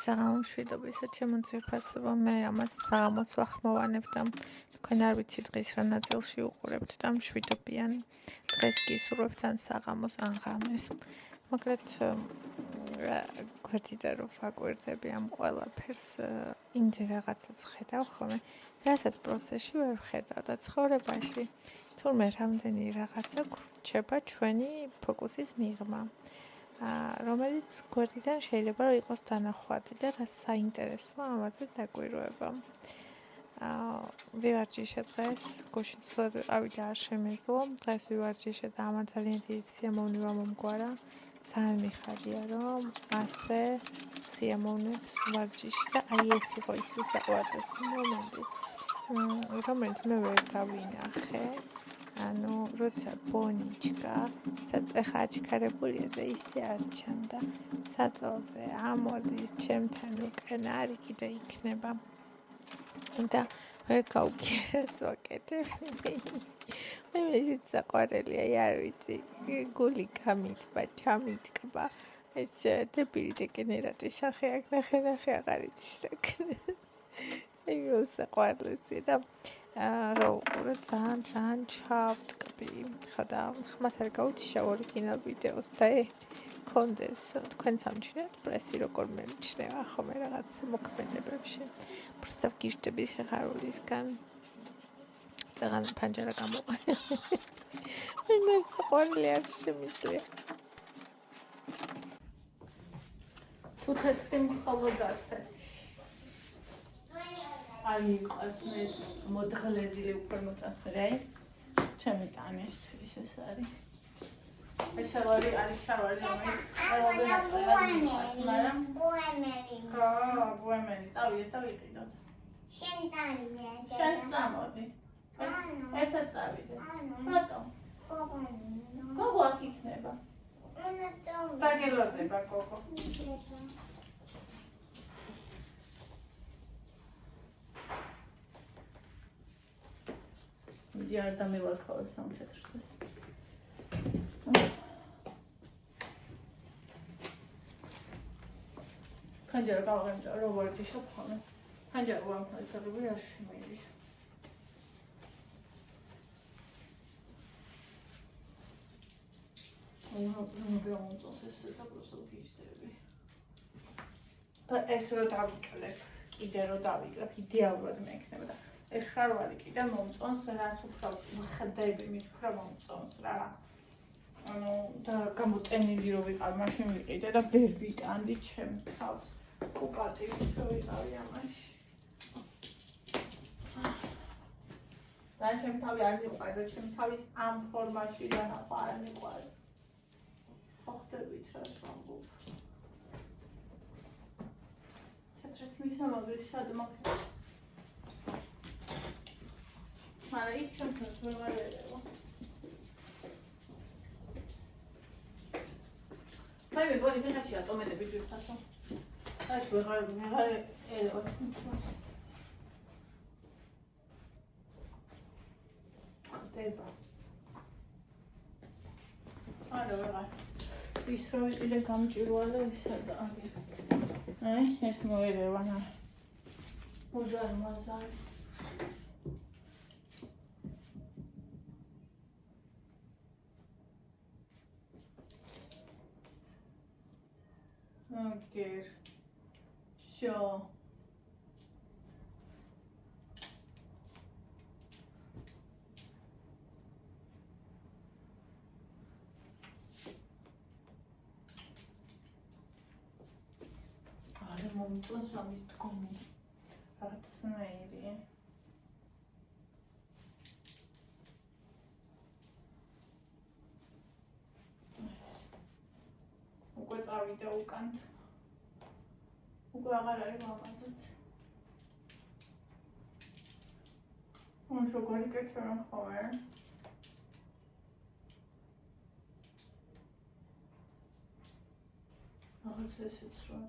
საღამოშვიდობისა ჩემო ძვირფასებო, მე ამას საღამოც ვახმოვანებ და თქვენ არ ვიცით დღის რა ნაწილში უყურებთ და მშვიდობიან. დღეს გისურვებთ ან საღამოს ან ღამეს. მაგრამ გვერდით რომ ვაკვირდები ამ ყველაფერს, იმჯერ რაღაცას ვხედავ ხოლმე, რასაც პროცესში ვერ ვხედავ და ცხოვრებაში თურმე რამდენი რაღაცა გვრჩება ჩვენი ფოკუსის მიღმა. რომელიც გვერდიდან შეიძლება რომ იყოს დანახვადი და რა საინტერესოა ამაზე დაკვირვება. ვივარჯიშე დღეს, გუშინ ცუდად ვიყავი და არ შემეძლო. დღეს ვივარჯიშე და ამან ძალიან დიდი სიამოვნება მომგვარა. ძალიან მიხარია რომ ასე სიამოვნებს ვარჯიში და აი ეს იყო ის უსაყვარლესი მომენტი, რომელიც მე ვერ დავინახე. ანუ როცა ბონიჩკა ეხა აჩქარებულია და ისე არ ჩანდა საწოლზე ამოდის ჩემთან უკან არის კიდე იქნება და ვერ გავუგერას ვაკეთებ. მე ისიც საყვარელია, არ ვიცი, გული გამიტბა, ჩამიტკბა, ეს დებილი დეგენერატი სახე აქ ნახე აღარ იცის რა ქნეს. აი უსაყვარლესი და რომ უყურე ძალიან ჩავტკბი. ხოდა ხმას არ გავუჩიშავ ორიგინალ ვიდეოს და კონდეს თქვენ სამჩნევთ პრესი როგორ მემჩნევა ხოლმე რაღაც მოქმედებებში. просто ვგიჟდები სიხარულისგან. ძალიან პანჯარა გამოყენე. მე საყვარელი არ შემიძლია. თუ თეთრი მხოლოდ ასეთი. აი იყოს მე მოდღლეზილი უფრო მოტასწრე, აი ჩემი ტანისთვის ეს არის. ეს არის შავარი, რომელიც ყველაზე ნაკლად მაგრამ ბუემერი. ბუემერი, წავიდეთ და ვიყიდოთ. შენ ტანია. შენ სამოდი. ესაც წავიდე. ბატონ. გოგო აქ იქნება. დაგელოდება გოგო. მიდი არ დამილაქავებს ამ თეთრს. პანჯარა გავაღებდა რომ ვარჯიშობ ხოლმე. პანჯარა ვამხნევი არ შემიძლია. ეს რო დავიკლებ, კიდე რო დავიკლებ, იდეალურად მექნება და ეს შარვალი კიდე მომწონს, რაც უფრო ხდები, მით უფრო მომწონს რა. ანუ და გამოტენილი რო ვიყავ, მაშინ ვიყიდე და ვერ ვიტანდი ჩემ თავს. კუპატივით რო ვიყავი ამაში. და ჩემ თავი არ მიყვარდა, ჩემ თავის ამ ფორმაში დანახვა არ მიყვარდა. ხდებით რა ვამბობ. თეთრს მისამაგრის სად მაქრა. მაგრამ ის ჩემთვის ვეღარ ერევა. მე ბოდი ფეხებში ატომედები ძვირფასო. ეს ვეღარ ერევა. ხდება. არა ვეღარ. ის რო ვიყიდე გამჭირვალე ისა და აგერ. ეს მოერევა ნა. უზარმაზარ. აგერ. შო. მომწონს ამის დგომა. რაღაცნაირი. უკვე წავიდა უკანთ. უკვე აღარ არის მაღაზად. როგორი კეთება ხოლმე. რაღაც ესეც რა.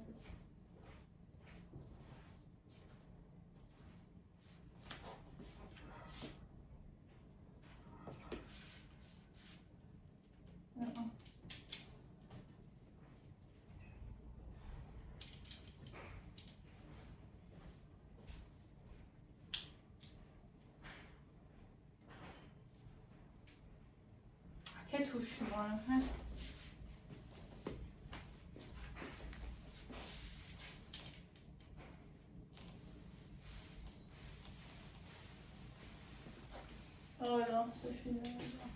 თეთურში მოანა. არა, საშინელია.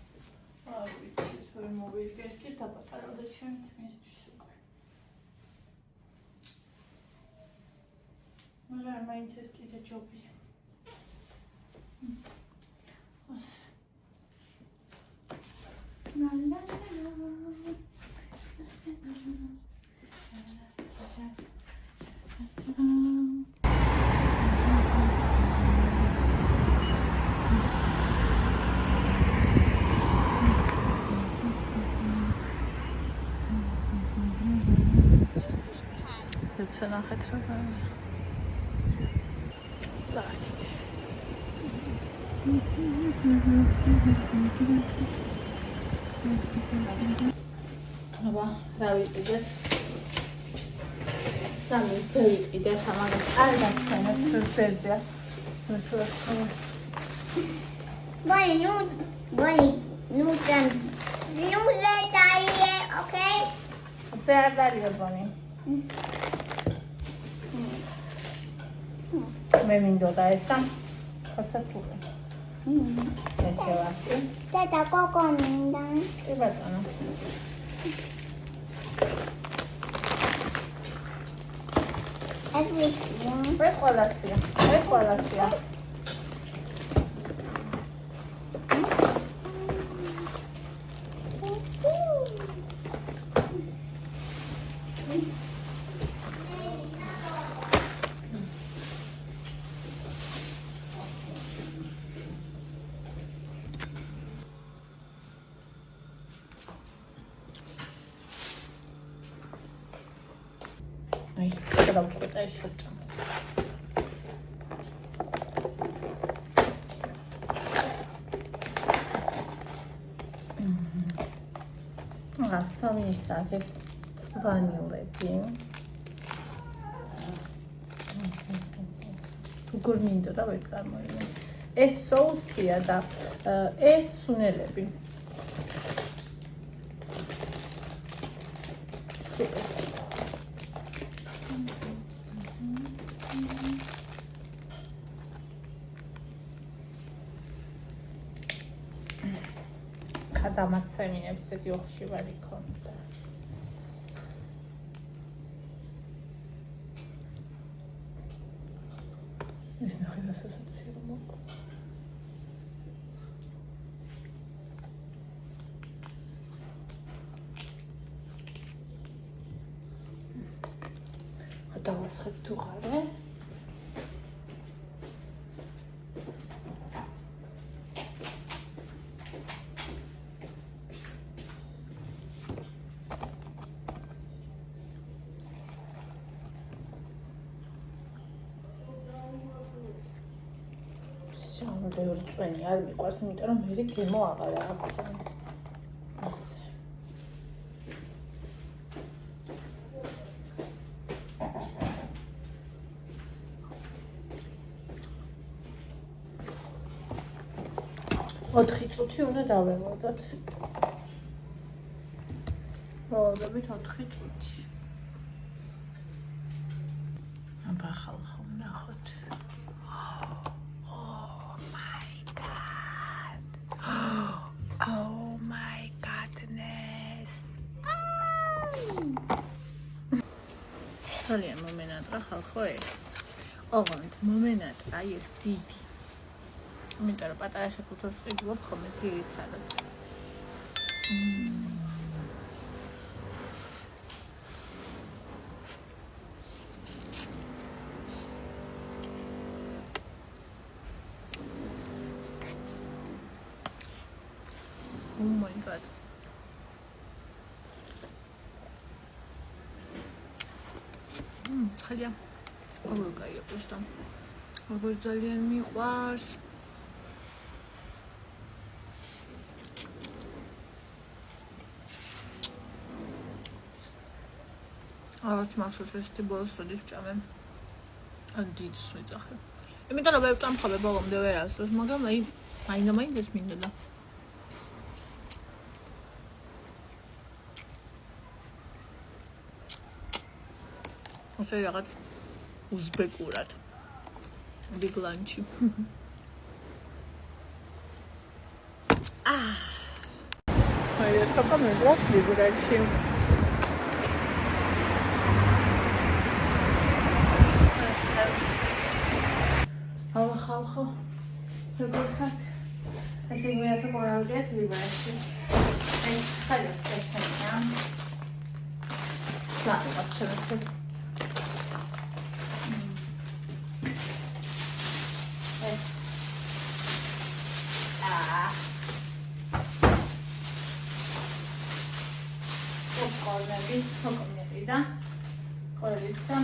არ ვიცი, ეს ვერ მოვიგე, ეს კი დაპატარავდა ჩემთვის უკვე. მაგრამ მაინც ეს კიდე ჯობია. ასე. ლა ლა ლა. ნახეთ რა გაია. დავით. აბა, რა ვიყიდეთ? სამი წელიწადია სამაგას. არ გასცემეთ ფერდია. Nu le taie, ok? Perdere bani. მე მინდოდა ესა. ხოცა თუყე. ესე ვასი. Tata coco minda. კი ბატონო. ეს ყველასია. აი, გადავწყვეტა ეს შოჭა. სამი ისაკეს წვანილები. როგორ მინდოდა ვერ წარმოიდგინე. ეს соусია და ეს სუნელები. დამაცემინებს ესეთი ოხშივარი ქონდა. ეს ნახე სასაცილო მოკ. გადავასხებ თუ ხარ? ბევრი წვენი არ მიყვარს, იმიტომ რომ მე გემო აღარ აქვს. ასე. ოთხი წუთი უნდა დაველოდოთ. ველოდებით 4 წუთი. აბა ხალხო ნახოთ. Oh my goodness. ძალიან მომენატრა ხალხო ეს. ოღონდ მომენატრა ეს დიდი. იმიტომ რომ პატარა შეფუთოს ვიყიდულობ ხოლმე ძირითადად. Oh my god. ხალია. როგორ გაიგე просто. როგორ ძალიან მიყვარს. არც მახსოვს ეს ტიბოლოს როდის ვჭამე. ან დიდს ვეძახე. იმიტომ რომ ვერ ვჭამხობე ბოლომდე ვერასდროს, მაგრამ აი მაინდა-მაინც ეს მინდოდა. ასე რაღაც უზბეკურად. Big lunch. აი, თქო მეგრაში. ხალხო. როგორ ხართ? ესე იგი მეათე ყურადღებით ლიბერაში. ეს ხალხი შეშენია. ლაპტოპ შევეცეს. ეს სოკონები და ყოველის და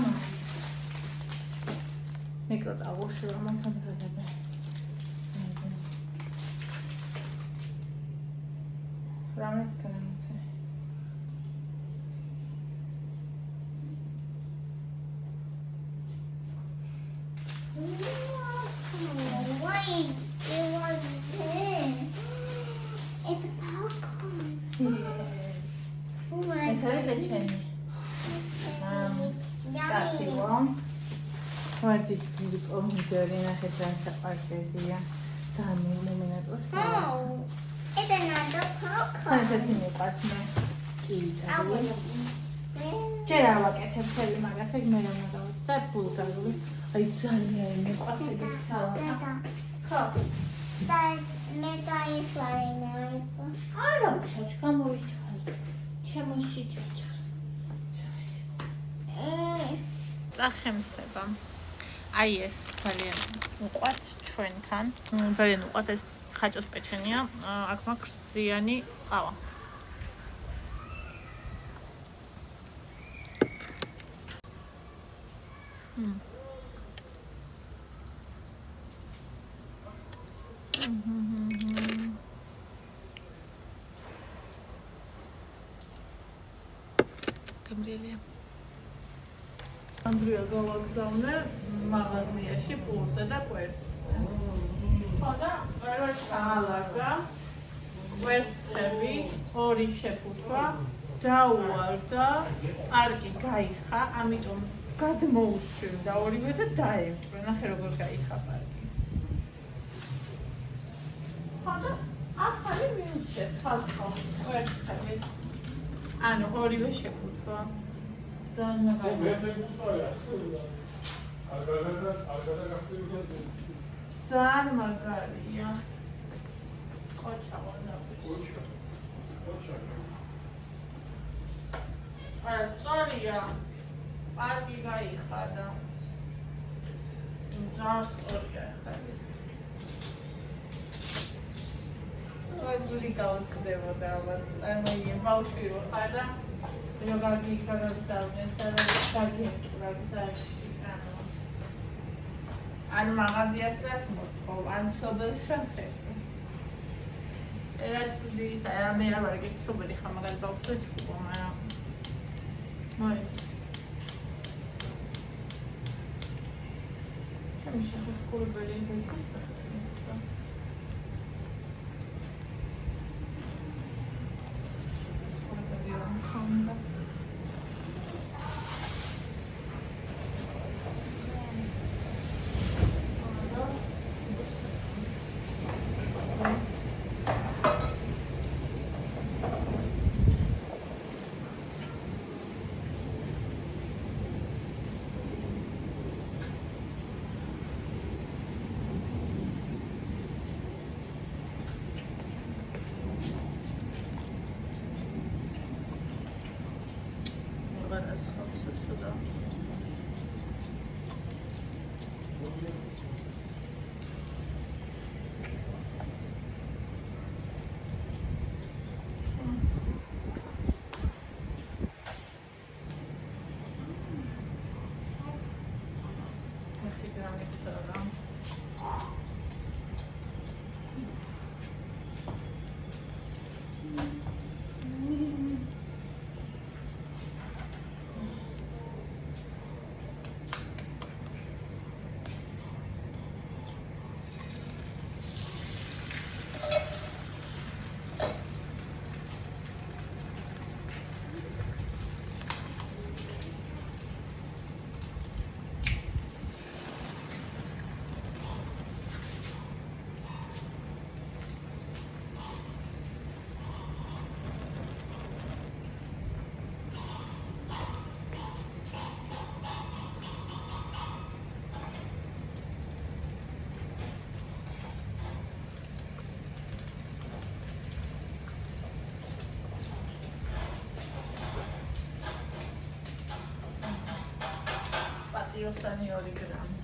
მიკროტალღოში რომ ამზადებენ. რამეთ განაცე. Why you want this? It's popcorn. ეს არის პეჩენი. სტარტივო. ვარდის პირი პომიდორი ნახეთ რა საყარდია. სამი მომენატროს. It's another popcorn. ასეთი მეყავს მე. კი, ძალიან. ჯერ არ ვაკეთებ ხელი მაგას, ეგ მე რომ დავუწ და ბულგარული. აი ძალიან მეყავს ეგეთი სალატა. ხო. და მე დაიფლავინე. არა, შაჭკა მოვიჩხარი. ჩემო შიჭაჭა. წახემსება. აი ეს ძალიან უყვართ ჩვენთან. ძალიან უყვართ ეს ხაჭოს პეჩენია. აქ მაქვს ზიანი ყავა. გამრიელია. ანდრია გავაგზავნე მაღაზიაში პულზე და კვერცხზე. ხო და რაღაც ალაგა კვერცხები, ორი შეფუთვა, დაუვარდა, პარკი გაიხა, ამიტომ გადმოუსვევდა ორივე და დაემტვრე. ნახე როგორ გაიხა პარკი. ხო და ახალი მიუჩე ხალხო კვერცხები. ანუ ორივე შეფუთვა. ძალიან მაგარია. ძალიან მაგარია. ყოჩა ვანაფის. არა, სწორია. პარკი გაიხადა. ძალიან სწორია ხარი. გული გავსკდებოდა ალბათ. წარმოიდგინე ბავშვი რო ხარ და როგორ გიქრაგავსავდნენ სადაგიმჭრა გზაში ან მაღაზიას რას მოთხოვ ან მშობელს რას ეთქვი რაც ის მე არ ვარ ეგეთი მშობელი ხარ მაგარი ბავშვი თქო მაგრამ მოიცა ჩემი შეხსკურებელი ზექს პატიოსანი 2 გრამი.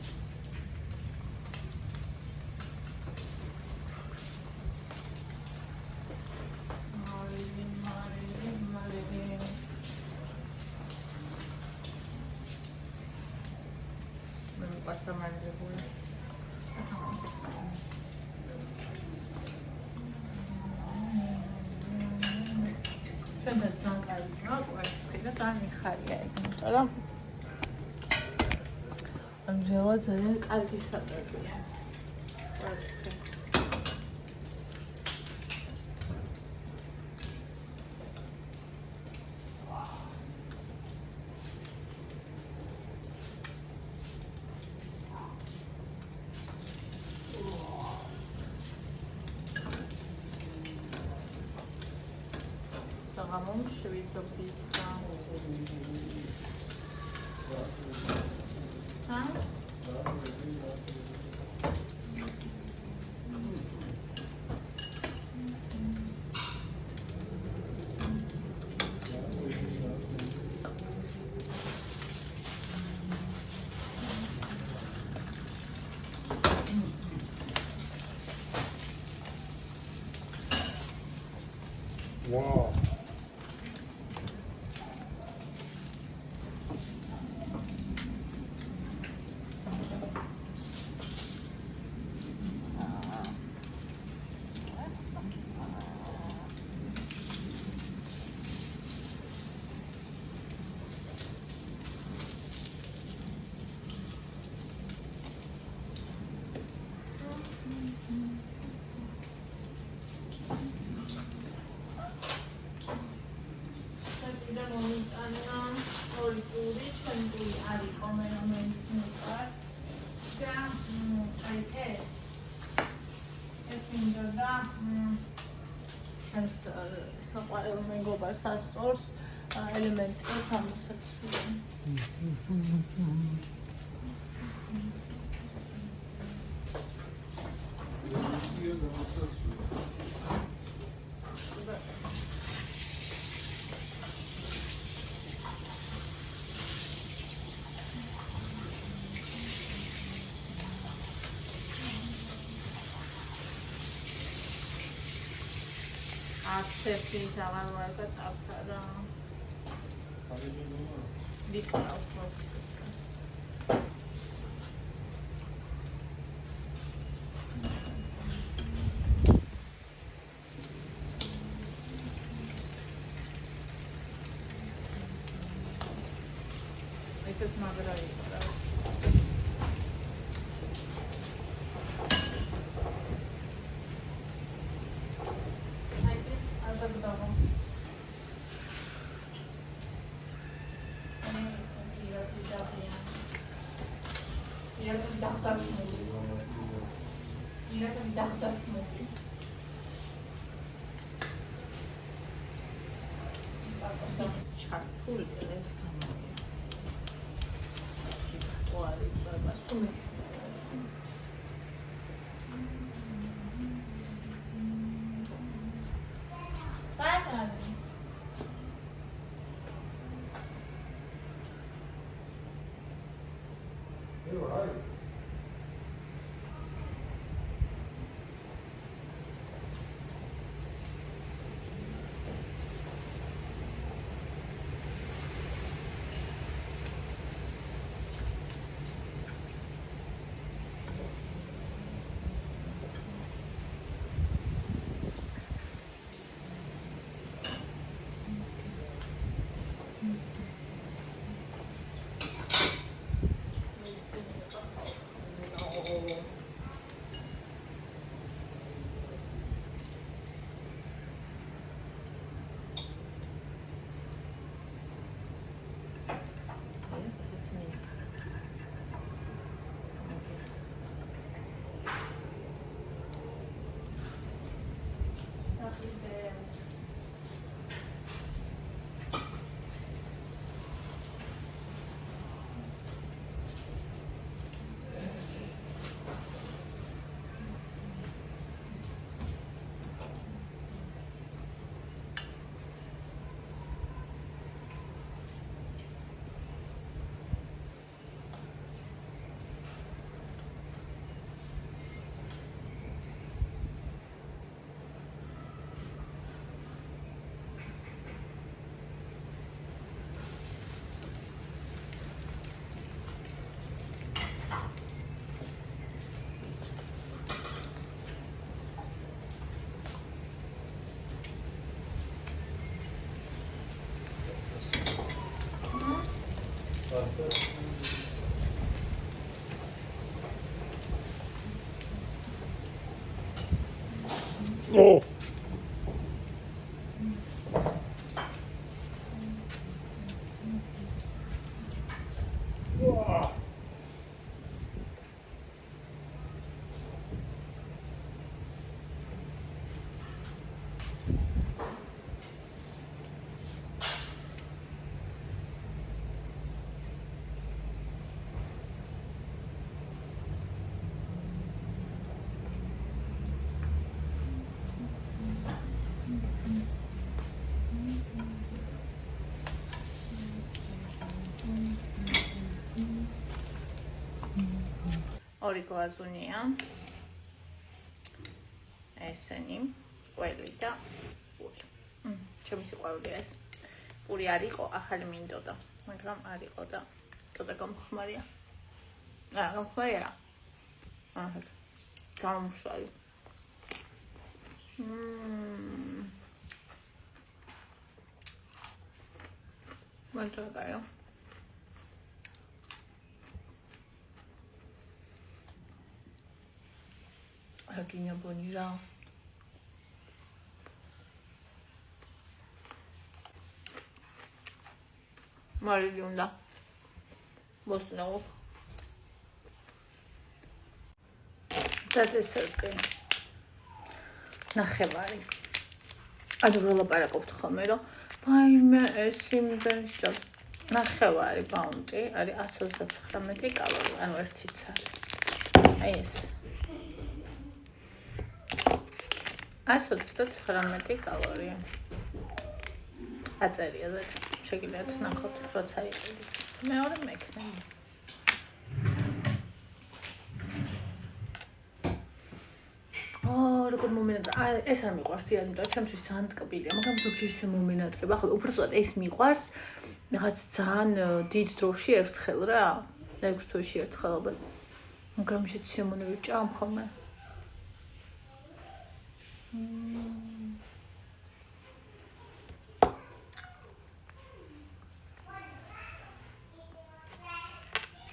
Pastamariებული. Ჩვენთან ძალიან კარგი გვაქვს და ძალიან მიხარია ეგ, იმიტომ რომ ამჟამად ძალიან კარგი საკვებია. Ramon Schweizer Pizza. Wow. საყვარელ მეგობარს ასწორს ელემენტი თამაშობს. Accepting our work after the class. This is my brother. You're right. Oh. Wow. ორი გლაზუნია. ესენი ყველი და პური. ჩემი სიყვარულია ეს. პური არ იყო, ახალი მინდოდა, მაგრამ არ იყო და ცოტა გამხმარია. გამხმარია რა. აჰა. გამომშვალი. მანტაკაიო. Aquinha bonita. Marilunda. Bosnov. დესერტი. ნახევარი. ანუ რა ლაპარაკობთ ხოლმე, რომ ვაიმე ეს იმდენს ნახევარი პაუნდი არის 139 კალორია, ანუ 1 ცალი. აი ეს. 139 კალორია. აწერია ზეთ. შეგიძლიათ ნახოთ, როცა იყიდით. მეორე მექნება. როგორ მომენატრება? ეს არ მიყვარს, იმიტომ რომ ჩემთვის ძალიან ტკბილია, მაგრამ ზოგჯერ ისე მომენატრება, ხო, უბრალოდ ეს მიყვარს რაღაც ძალიან დიდ დროში ერთხელ რა, 6 თვეში ერთხელ ალბათ. მაგრამ ისეთი სიამოვნებით ჭამ ხოლმე.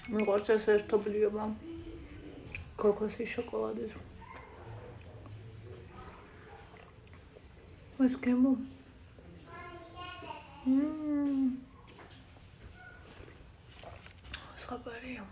მიყვარს ეს ერთობლიობა ქოქოსის შოკოლადის. ეს გემო. სხვა ბარია.